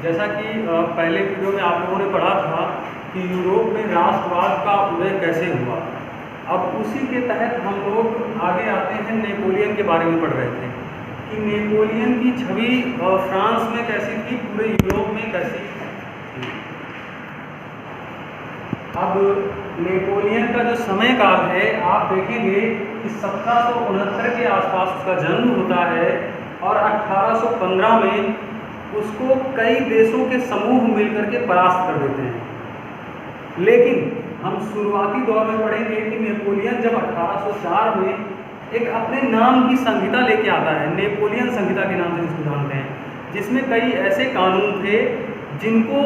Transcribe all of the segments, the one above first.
जैसा कि पहले वीडियो में आप लोगों ने पढ़ा था कि यूरोप में राष्ट्रवाद का उदय कैसे हुआ। अब उसी के तहत हम लोग आगे आते हैं, नेपोलियन के बारे में पढ़ रहे थे कि नेपोलियन की छवि फ्रांस में कैसी थी, पूरे यूरोप में कैसी थी। अब नेपोलियन का जो समय काल है, आप देखेंगे कि 1769 के आसपास उसका जन्म होता है और 1815 में उसको कई देशों के समूह मिलकर के परास्त कर देते हैं। लेकिन हम शुरुआती दौर में पढ़ेंगे कि नेपोलियन जब 1804 में एक अपने नाम की संहिता लेके आता है, नेपोलियन संहिता के नाम से जिसको जानते हैं, जिसमें कई ऐसे कानून थे जिनको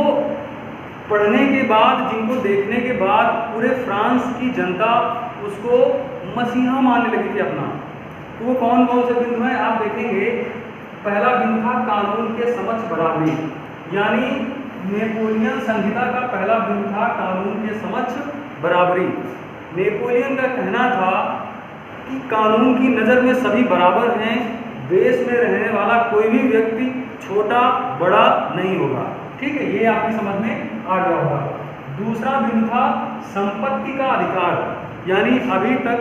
पढ़ने के बाद, जिनको देखने के बाद पूरे फ्रांस की जनता उसको मसीहा मानने लगी थी अपना। तो वो कौन कौन से बिंदु हैं आप देखेंगे। पहला बिंदु था कानून के समक्ष बराबरी, यानी नेपोलियन संहिता का पहला बिंदु था कानून के समक्ष बराबरी। नेपोलियन का कहना था कि कानून की नज़र में सभी बराबर हैं, देश में रहने वाला कोई भी व्यक्ति छोटा बड़ा नहीं होगा। ठीक है, ये आपकी समझ में आ गया होगा। दूसरा बिंदु था संपत्ति का अधिकार, यानी अभी तक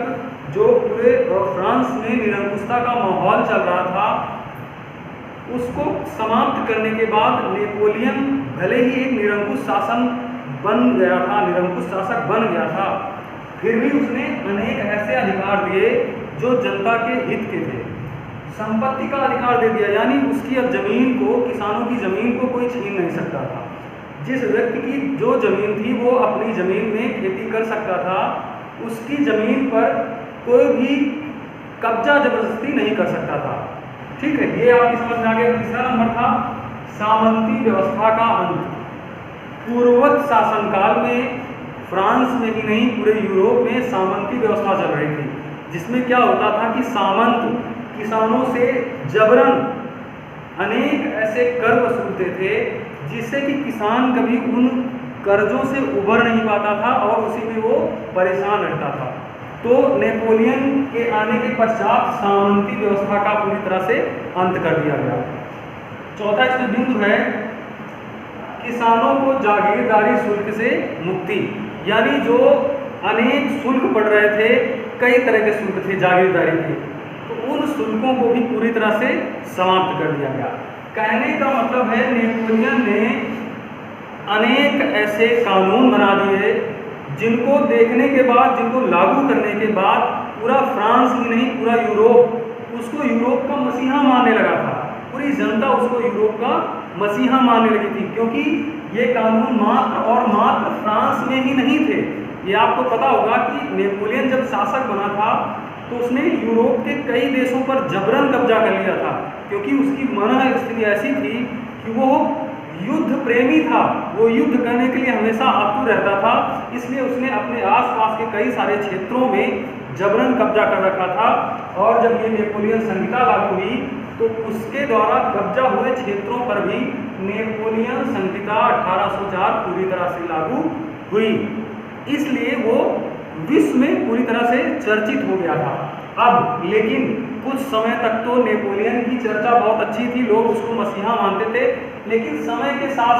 जो पूरे फ्रांस में निरंकुशता का माहौल चल रहा था, उसको समाप्त करने के बाद नेपोलियन भले ही एक निरंकुश शासन बन गया था, निरंकुश शासक बन गया था, फिर भी उसने अनेक ऐसे अधिकार दिए जो जनता के हित के थे। संपत्ति का अधिकार दे दिया, यानी उसकी अब जमीन को, किसानों की जमीन को कोई छीन नहीं सकता था। जिस व्यक्ति की जो जमीन थी वो अपनी जमीन में खेती कर सकता था, उसकी जमीन पर कोई भी कब्जा जबरदस्ती नहीं कर सकता था। ठीक है, ये आपकी समझ में आ गया। तीसरा नंबर था सामंती व्यवस्था का अंत। पूर्ववत शासनकाल में फ्रांस में ही नहीं, पूरे यूरोप में सामंती व्यवस्था चल रही थी, जिसमें क्या होता था कि सामंत किसानों से जबरन अनेक ऐसे कर वसूलते थे जिससे कि किसान कभी उन कर्जों से उबर नहीं पाता था और उसी में वो परेशान रहता था। तो नेपोलियन के आने के पश्चात सामंती व्यवस्था का पूरी तरह से अंत कर दिया गया। चौथा इसमें बिंदु है किसानों को जागीरदारी शुल्क से मुक्ति, यानी जो अनेक शुल्क पड़ रहे थे, कई तरह के शुल्क थे जागीरदारी के, तो उन शुल्कों को भी पूरी तरह से समाप्त कर दिया गया। कहने का मतलब है नेपोलियन ने अनेक ऐसे कानून बना दिए जिनको देखने के बाद, जिनको लागू करने के बाद पूरा फ्रांस ही नहीं, पूरा यूरोप उसको यूरोप का मसीहा मानने लगा था। पूरी जनता उसको यूरोप का मसीहा मानने लगी थी, क्योंकि ये कानून मात्र और मात्र फ्रांस में ही नहीं थे। ये आपको पता होगा कि नेपोलियन जब शासक बना था तो उसने यूरोप के कई देशों पर जबरन कब्जा कर लिया था, क्योंकि उसकी मन स्थिति ऐसी थी कि वो युद्ध प्रेमी था, वो युद्ध करने के लिए हमेशा आतुर रहता था। इसलिए उसने अपने आसपास के कई सारे क्षेत्रों में जबरन कब्जा कर रखा था। और जब ये नेपोलियन संहिता लागू हुई तो उसके द्वारा कब्जा हुए क्षेत्रों पर भी नेपोलियन संहिता 1804 पूरी तरह से लागू हुई, इसलिए वो विश्व में पूरी तरह से चर्चित हो गया था। अब लेकिन कुछ समय तक तो नेपोलियन की चर्चा बहुत अच्छी थी, लोग उसको मसीहा मानते थे, लेकिन समय के साथ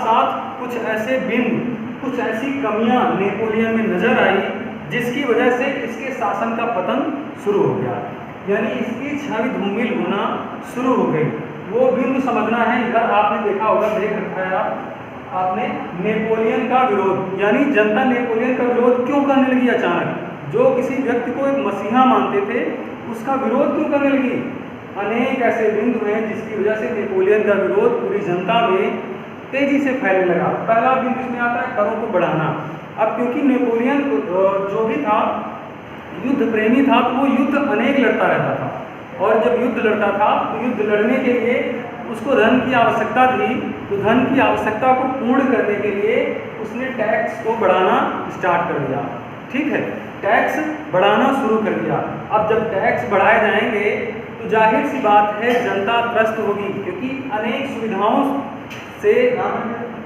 साथ कुछ ऐसे बिंदु, कुछ ऐसी कमियां नेपोलियन में नजर आई जिसकी वजह से इसके शासन का पतन शुरू हो गया, यानी इसकी छवि धूमिल होना शुरू हो गई। वो बिंदु समझना है। इधर आपने देखा होगा, देख रखा है आपने नेपोलियन का विरोध, यानी जनता नेपोलियन का विरोध क्यों करने लगी अचानक। जो किसी व्यक्ति को एक मसीहा मानते थे उसका विरोध क्यों करने लगी। अनेक ऐसे बिंदु हैं जिसकी वजह से नेपोलियन का विरोध पूरी जनता में तेजी से फैलने लगा। पहला बिंदु इसमें आता है करों को बढ़ाना। अब क्योंकि नेपोलियन जो भी था युद्ध प्रेमी था, तो वो युद्ध अनेक लड़ता रहता था, और जब युद्ध लड़ता था तो युद्ध लड़ने के लिए उसको धन की आवश्यकता थी। तो धन की आवश्यकता को पूर्ण करने के लिए उसने टैक्स को बढ़ाना स्टार्ट कर दिया। ठीक है, टैक्स बढ़ाना शुरू कर दिया। अब जब टैक्स बढ़ाए जाएंगे तो जाहिर सी बात है जनता त्रस्त होगी, क्योंकि अनेक सुविधाओं से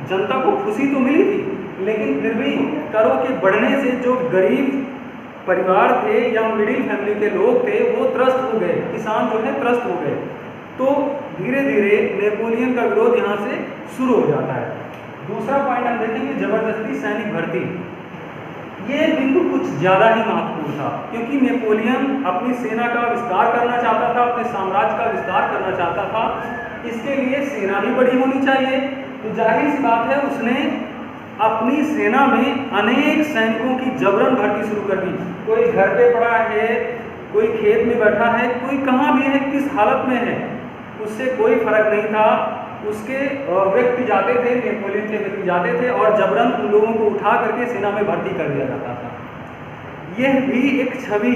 जनता को खुशी तो मिली थी, लेकिन फिर भी करों के बढ़ने से जो गरीब परिवार थे या मिडिल फैमिली के लोग थे वो त्रस्त हो गए, किसान जो है त्रस्त हो गए। तो धीरे धीरे नेपोलियन का विरोध यहाँ से शुरू हो जाता है। दूसरा पॉइंट हम देखेंगे, जबरदस्ती सैनिक भर्ती। ये बिंदु कुछ ज़्यादा ही महत्वपूर्ण था, क्योंकि नेपोलियन अपनी सेना का विस्तार करना चाहता था, अपने साम्राज्य का विस्तार करना चाहता था। इसके लिए सेना भी बड़ी होनी चाहिए। तो जाहिर सी बात है, उसने अपनी सेना में अनेक सैनिकों की जबरन भर्ती शुरू कर दी। कोई घर पे पड़ा है, कोई खेत में बैठा है, कोई कहाँ भी है, किस हालत में है, उससे कोई फर्क नहीं था। उसके व्यक्ति जाते थे, नेपोलियन के व्यक्ति जाते थे और जबरन उन लोगों को उठा करके सेना में भर्ती कर दिया जाता था। यह भी एक छवि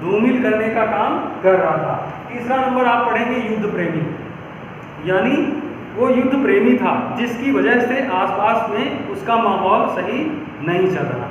धूमिल करने का काम कर रहा था। तीसरा नंबर आप पढ़ेंगे युद्ध प्रेमी, यानी वो युद्ध प्रेमी था जिसकी वजह से आसपास में उसका माहौल सही नहीं चल रहा।